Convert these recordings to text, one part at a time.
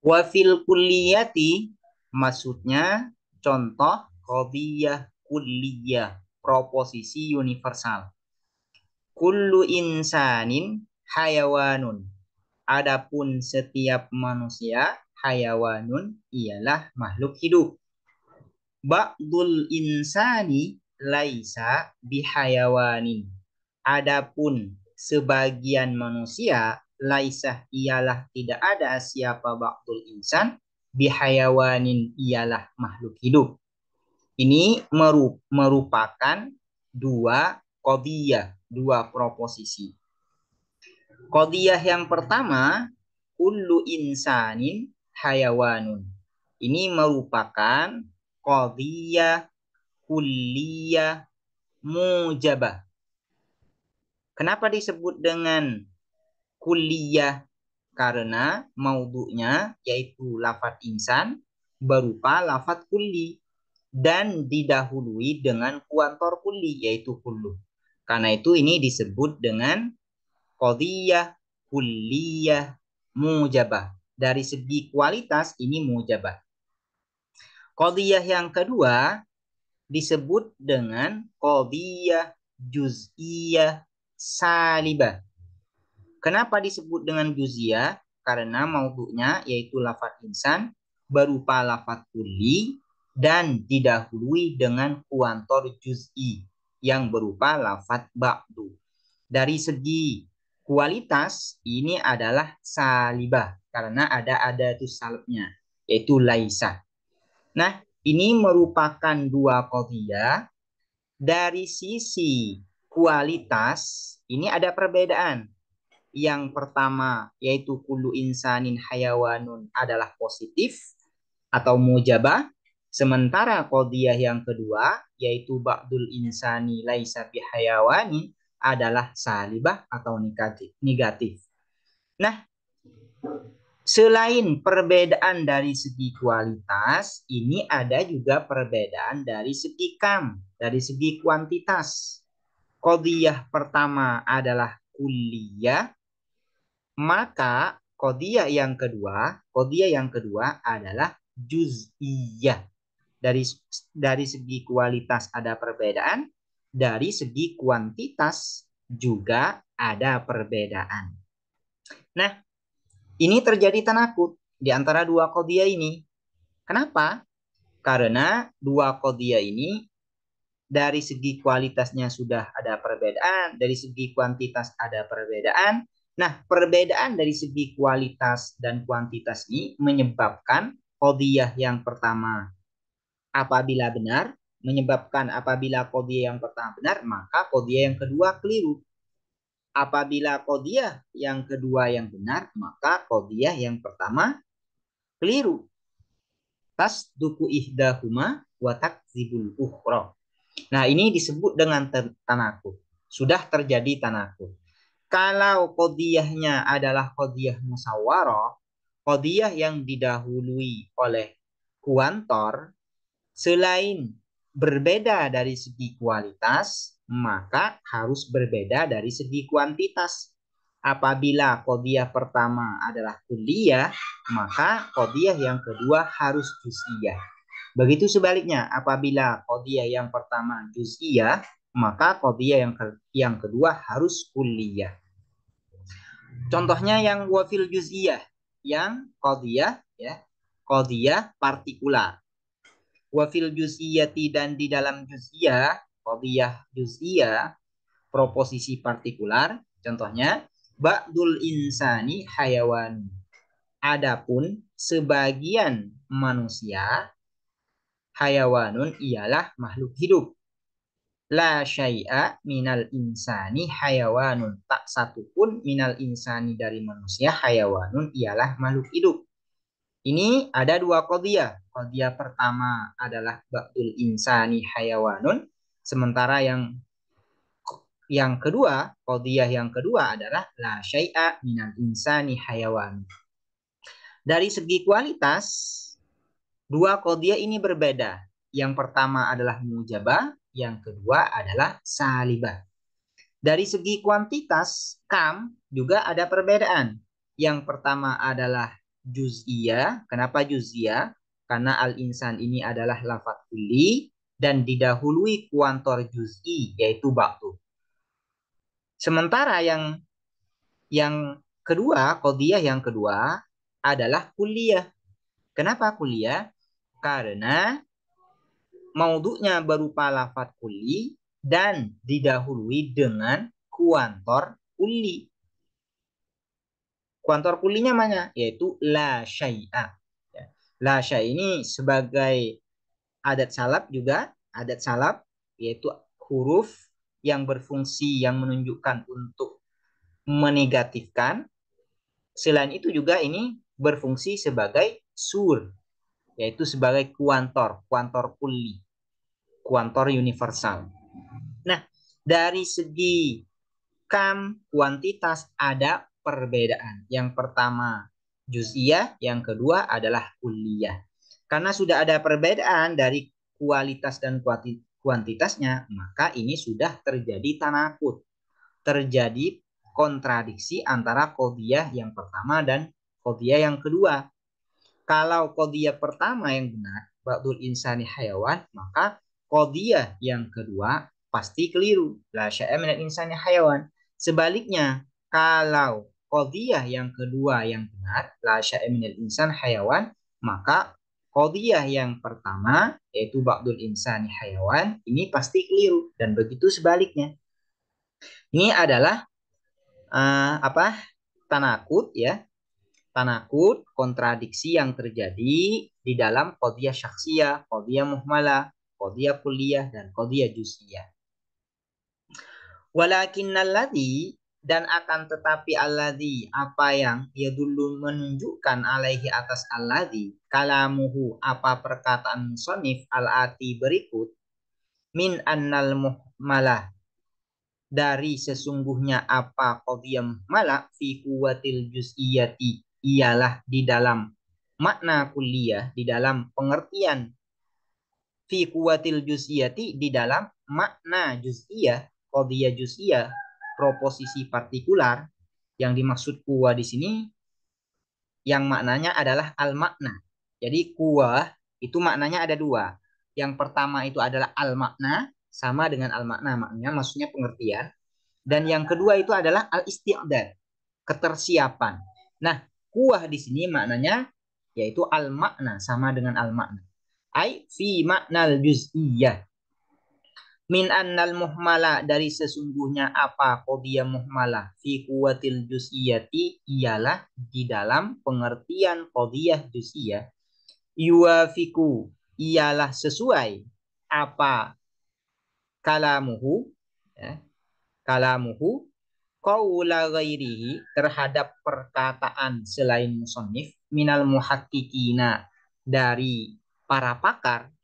Wa fil kulliyati maksudnya contoh qadiyah kulliyah, proposisi universal. Kullu insanin hayawanun. Adapun setiap manusia hayawanun ialah makhluk hidup. Ba'dul insani laisa bihayawanin. Adapun sebagian manusia laisa ialah tidak ada siapa ba'dul insan bihayawanin ialah makhluk hidup. Ini merupakan dua qadiyah, dua proposisi. Qadiyah yang pertama, kullu insanin hayawanun. Ini merupakan qadiyah kulliyah mujabah. Kenapa disebut dengan kulliyah? Karena maudhu'nya yaitu lafadz insan berupa lafadz kulli dan didahului dengan kuantor kulli yaitu kullu. Karena itu ini disebut dengan qadiyah kulliyah mujabah. Dari segi kualitas ini mujabah. Qadiyah yang kedua disebut dengan qadiyah juz'iyah salibah. Kenapa disebut dengan juz'iyah? Karena maudhu'nya yaitu lafadz insan berupa lafadz kulli dan didahului dengan kuantor juz'i yang berupa lafadz ba'du. Dari segi kualitas ini adalah salibah karena ada adatus salibnya yaitu laisa. Nah, ini merupakan dua qadiyah. Dari sisi kualitas ini ada perbedaan. Yang pertama yaitu kullu insanin hayawanun adalah positif atau mujabah. Sementara qadiyah yang kedua yaitu ba'dul insani laisa bihayawanin adalah salibah atau negatif. Nah, selain perbedaan dari segi kualitas, ini ada juga perbedaan dari segi kam, dari segi kuantitas. Qadiyah pertama adalah kulliyah, maka qadiyah yang kedua adalah juz'iyah. Dari dari segi kualitas ada perbedaan, dari segi kuantitas juga ada perbedaan. Nah, ini terjadi tanakut di antara dua qadiyah ini. Kenapa? Karena dua qadiyah ini dari segi kualitasnya sudah ada perbedaan, dari segi kuantitas ada perbedaan. Nah, perbedaan dari segi kualitas dan kuantitas ini menyebabkan qadiyah yang pertama apabila benar, menyebabkan apabila qadiyah yang pertama benar, maka qadiyah yang kedua keliru. Apabila qadiyah yang kedua yang benar, maka qadiyah yang pertama keliru. Tasduku ihdahuma wa takzibul ukhra. Nah, ini disebut dengan tanakut. Sudah terjadi tanakut. Kalau qadiyahnya adalah qadiyah musyawarah, qadiyah yang didahului oleh kuantor, selain berbeda dari segi kualitas, maka harus berbeda dari segi kuantitas. Apabila qadiyah pertama adalah kulliyah, maka qadiyah yang kedua harus juz'iyah. Begitu sebaliknya, apabila qadiyah yang pertama juz'iyah, maka qadiyah yang kedua harus kulliyah. Contohnya yang wafil juz'iyah, yang qadiyah ya, qadiyah partikular. Wafil juz'iyati dan di dalam juz'iyah, qadiyah juz'iyah, proposisi partikular, contohnya ba'dul insani hayawan. Adapun sebagian manusia hayawanun ialah makhluk hidup. La syai'a minal insani hayawanun. Tak satu pun minal insani dari manusia hayawanun ialah makhluk hidup. Ini ada dua qadiyah. Qadiyah pertama adalah ba'dul insani hayawanun. Sementara yang kedua, qadiyah yang kedua adalah la syai'a minal insani hayawan. Dari segi kualitas, dua qadiyah ini berbeda. Yang pertama adalah mujabah, yang kedua adalah salibah. Dari segi kuantitas, kam juga ada perbedaan. Yang pertama adalah juz'iyah. Kenapa juz'iyah? Karena al-insan ini adalah lafadz kulli dan didahului kuantor juz'i yaitu ba'du. Sementara yang kedua, qadhiyah yang kedua adalah kulliyah. Kenapa kulliyah? Karena maudhu'nya berupa lafadz kulli dan didahului dengan kuantor kulli. Kuantor kullinya mana? Yaitu la syai'a. Ya. La syai' ini sebagai adat salab juga, adat salab yaitu huruf yang berfungsi yang menunjukkan untuk menegatifkan. Selain itu juga ini berfungsi sebagai sur, yaitu sebagai kuantor, kuantor kulli, kuantor universal. Nah, dari segi kuantitas ada perbedaan. Yang pertama juz'iyah, yang kedua adalah kulliyah. Karena sudah ada perbedaan dari kualitas dan kuantitasnya, maka ini sudah terjadi tanakut. Terjadi kontradiksi antara qadhiyah yang pertama dan qadhiyah yang kedua. Kalau qadhiyah pertama yang benar, ba'dul insani hayawan, maka qadhiyah yang kedua pasti keliru. La syai'a minal insani hayawan. Sebaliknya, kalau qadhiyah yang kedua yang benar, la syai'a minal insan hayawan, maka qadhiyah yang pertama yaitu ba'dul insani hayawan ini pasti keliru dan begitu sebaliknya. Ini adalah apa? Tanakut ya. Tanakut, kontradiksi yang terjadi di dalam qadhiyah syakhsiyah, qadhiyah muhmalah, qadhiyah kulliyah dan qadhiyah juz'iyah. Walakinnalladzi dan akan tetapi alladzi apa yang ya dulu menunjukkan alaihi atas alladzi kalamuhu apa perkataan musannif al-ati berikut min annal muhmalah dari sesungguhnya apa qadhiyah muhmalah fi quwwatil juz'iyati ialah di dalam makna kulliyah, di dalam pengertian fi quwwatil juz'iyati di dalam makna juz'iyah, qadhiyah juz'iyah, proposisi partikular yang dimaksud kuwa di sini yang maknanya adalah al-makna. Jadi kuwa itu maknanya ada dua. Yang pertama itu adalah al-makna sama dengan al-makna maknanya maksudnya pengertian. Dan yang kedua itu adalah al-isti'dad, ketersiapan. Nah, kuwah di sini maknanya yaitu al-makna sama dengan al-makna. Ai fi maknal juz'iyah. Min annal muhmala dari sesungguhnya apa qadhiyah muhmalah fi quwwatil juz'iyati ialah di dalam pengertian qadhiyah juz'iyah yuwafiku ialah sesuai apa kalamuhu ya, kalamuhu qaula ghairihi terhadap perkataan selain musannif minal muhakkikina dari para pakar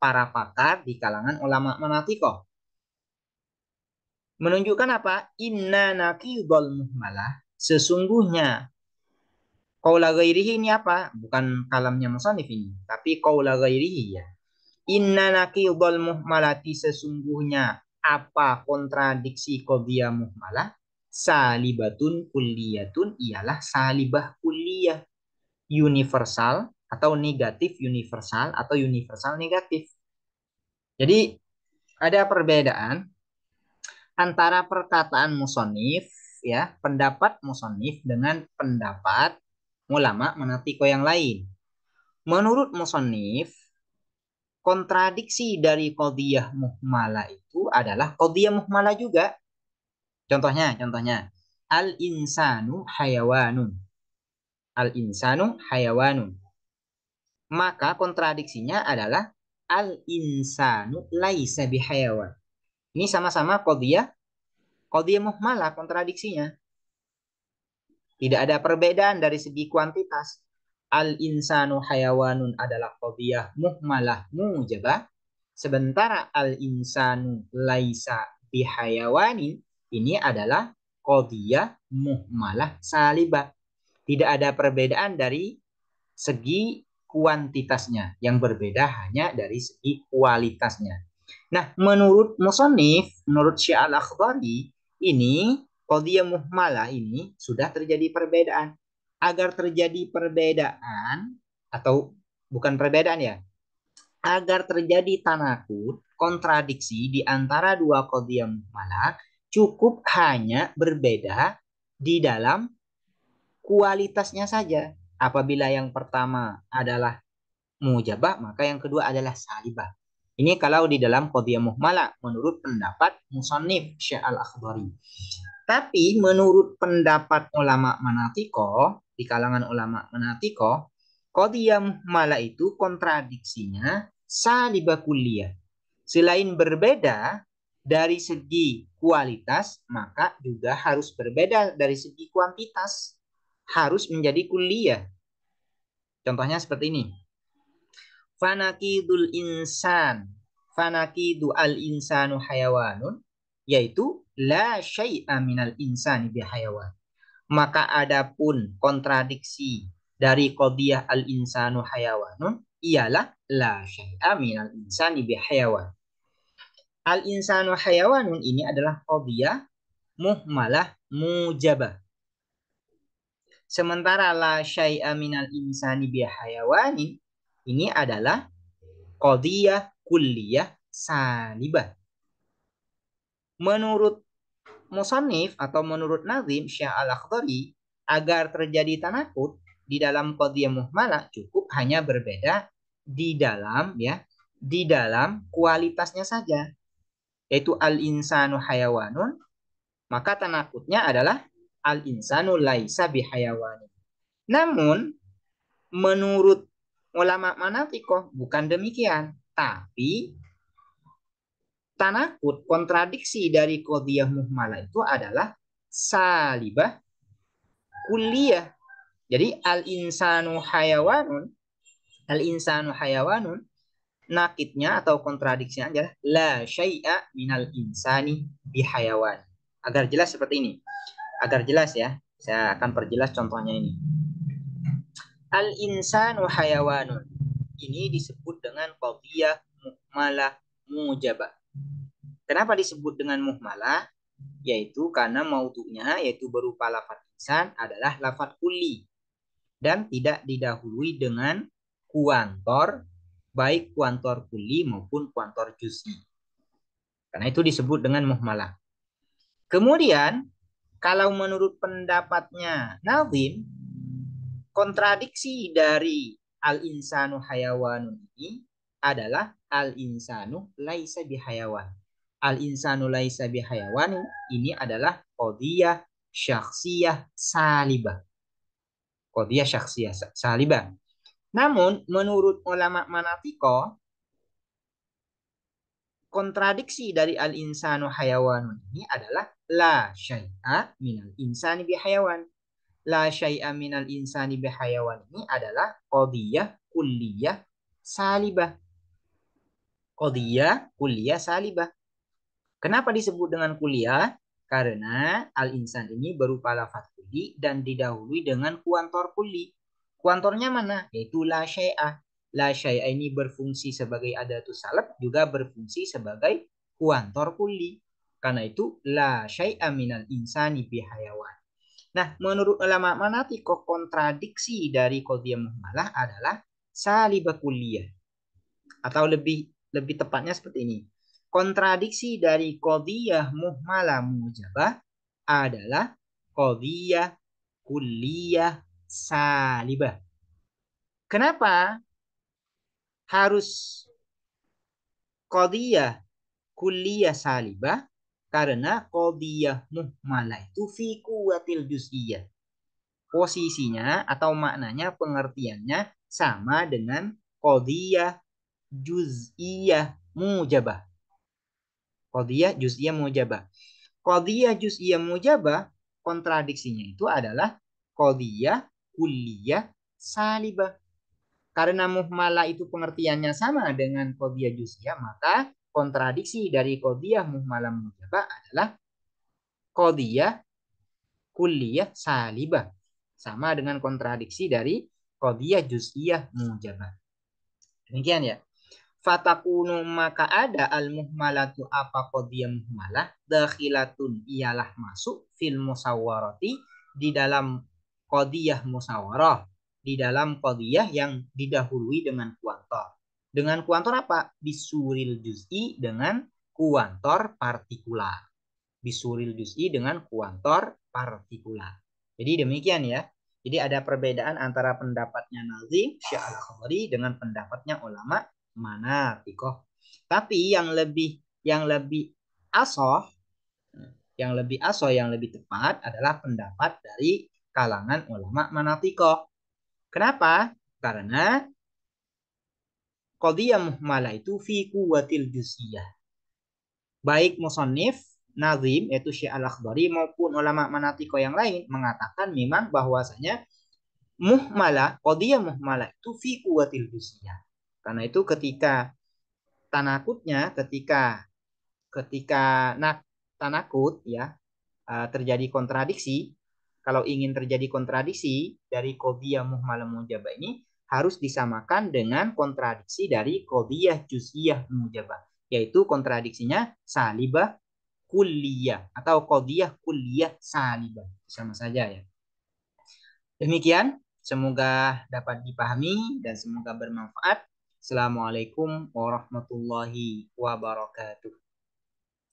para pakar di kalangan ulama manatikoh menunjukkan apa inna naqidul muhmalah sesungguhnya qaula ghairihi ini apa bukan kalamnya musannif ini tapi qaula ghairihi ya inna naqidul muhmalati sesungguhnya apa kontradiksi qadhiyah muhmalah salibatun kulliyatun ialah salibah kulliyah universal atau negatif universal atau universal negatif. Jadi ada perbedaan antara perkataan musonif ya pendapat musonif dengan pendapat ulama manatiko yang lain. Menurut musonif kontradiksi dari qadhiyah muhmalah itu adalah qadhiyah muhmalah juga. Contohnya al-insanu hayawanun. Al-insanu hayawanun. Maka kontradiksinya adalah al-insanu laisa bihayawan. Ini sama-sama qadhiyah muhmalah kontradiksinya. Tidak ada perbedaan dari segi kuantitas. Al-insanu hayawanun adalah qadhiyah muhmalah mujabah. Sementara al-insanu laisa bihayawanin ini adalah qadhiyah muhmalah salibah. Tidak ada perbedaan dari segi kuantitasnya. Yang berbeda hanya dari segi kualitasnya. Nah, menurut musannif, menurut Syekh Al-Akhdari, ini qadhiyah muhmalah ini sudah terjadi perbedaan. agar terjadi perbedaan atau bukan perbedaan ya, agar terjadi tanakut, kontradiksi di antara dua qadhiyah muhmalah, cukup hanya berbeda di dalam kualitasnya saja. Apabila yang pertama adalah mujabah, maka yang kedua adalah salibah. Ini kalau di dalam qadhiyah muhmalah menurut pendapat musannif Syekh Al-Akhdari. Tapi menurut pendapat ulama manatiko, di kalangan ulama manatiko, qadhiyah muhmalah itu kontradiksinya salibah kulliyah. Selain berbeda dari segi kualitas, maka juga harus berbeda dari segi kuantitas. Harus menjadi kulliyah. Contohnya seperti ini. Fanakidul insan. Fanakidu al insanu hayawanun. Yaitu la syai'a minal insani bihayawan. Maka adapun kontradiksi dari qadhiyah al insanu hayawanun ialah la syai'a minal insani bihayawan. Al insanu hayawanun ini adalah qadhiyah muhmalah mujabah. Sementara la syai'a minal insani bihayawanin ini adalah qadhiyah kulliyah salibah. Menurut musannif atau menurut nazim Syekh Al-Akhdari, agar terjadi tanakut di dalam qadhiyah muhmalah cukup hanya berbeda di dalam kualitasnya saja, yaitu al-insanu hayawanun, maka tanakutnya adalah al-insanu laisa bihayawanin. Namun menurut ulama manatikoh bukan demikian, tapi tanakut kontradiksi dari qadhiyah muhmalah itu adalah salibah kulliyah. Jadi al insanu hayawanun nakitnya atau kontradiksinya adalah la syai'a minal insani bihayawan. Agar jelas seperti ini. Agar jelas ya, saya akan perjelas contohnya ini. Al insanu hayawanun. Ini disebut dengan qadhiyah muhmalah mujabah. Kenapa disebut dengan muhmalah? Yaitu karena maudhu'nya yaitu berupa lafaz insan adalah lafaz kulli dan tidak didahului dengan kuantor, baik kuantor kulli maupun kuantor juz'i. Karena itu disebut dengan muhmalah. Kemudian kalau menurut pendapatnya nazim, kontradiksi dari al-insanu hayawanun ini adalah al-insanu laisa bihayawan. Al-insanu laisa bihayawan ini adalah qadhiyah syakhsiyah salibah. Qadhiyah syakhsiyah salibah. Namun menurut ulama manatiko, kontradiksi dari al-insanu hayawanun ini adalah la syai'a minal insani bihayawan. La syai'a minal insani bihayawan ini adalah qadhiyah kulliyah salibah. Qadhiyah kulliyah salibah. Kenapa disebut dengan kuliah? Karena al-insan ini berupa lafaz kulli dan didahului dengan kuantor kulli. Kuantornya mana? Yaitu la syai'ah. La syai'ah ini berfungsi sebagai adatus salab, juga berfungsi sebagai kuantor kulli. Karena itu la syai'a minal insani bihayawan. Nah, menurut ulama manatiko kontradiksi dari qadhiyah muhmalah adalah salibah kulliyah. Atau lebih tepatnya seperti ini. Kontradiksi dari qadhiyah muhmalah mujabah adalah qadhiyah kulliyah salibah. Kenapa harus qadhiyah kulliyah salibah? Karena qadhiyah muhmalah itu fi quwwatil juz'iyah. Posisinya atau maknanya, pengertiannya sama dengan qadhiyah juz'iyah mujabah. Qadhiyah juz'iyah mujabah. Qadhiyah juz'iyah mujabah kontradiksinya itu adalah qadhiyah kulliyah salibah. Karena muhmalah itu pengertiannya sama dengan qadhiyah juz'iyah, maka kontradiksi dari qadhiyah muhmalah mujabah adalah qadhiyah kulliyah salibah. Sama dengan kontradiksi dari qadhiyah juz'iyah mujabah. Demikian ya. Fatakunu maka ada al-muhmalatu apa qadhiyah muhmalah dakhilatun ialah masuk fil musawwarati di dalam qadiyah musyawarah, di dalam qadiyah yang didahului dengan kuantor. Dengan kuantor apa? Bisuril juz'i dengan kuantor partikular. Bisuril juz'i dengan kuantor partikular. Jadi demikian ya. Jadi ada perbedaan antara pendapatnya Nazim Syekh Al-Akhdari dengan pendapatnya ulama Manatikoh. Tapi yang lebih asoh, yang lebih tepat adalah pendapat dari kalangan ulama Manatikoh. Kenapa? Karena qadiyah muhmalah itu fi kuwatil juz'iyah. Baik musonif Nazim yaitu Syekh Al-Akhdari maupun ulama Manatiko yang lain mengatakan memang bahwasanya qadiyah muhmalah itu fi kuwatil juz'iyah. Karena itu ketika tanakutnya, ketika tanakut ya, terjadi kontradiksi, kalau ingin terjadi kontradiksi dari qadiyah muhmalah mujabah ini harus disamakan dengan kontradiksi dari qadiyah juz'iyah mujabah, yaitu kontradiksinya salibah kulliyah atau qadiyah kulliyah salibah. Sama saja ya. Demikian, semoga dapat dipahami dan semoga bermanfaat. Assalamualaikum warahmatullahi wabarakatuh.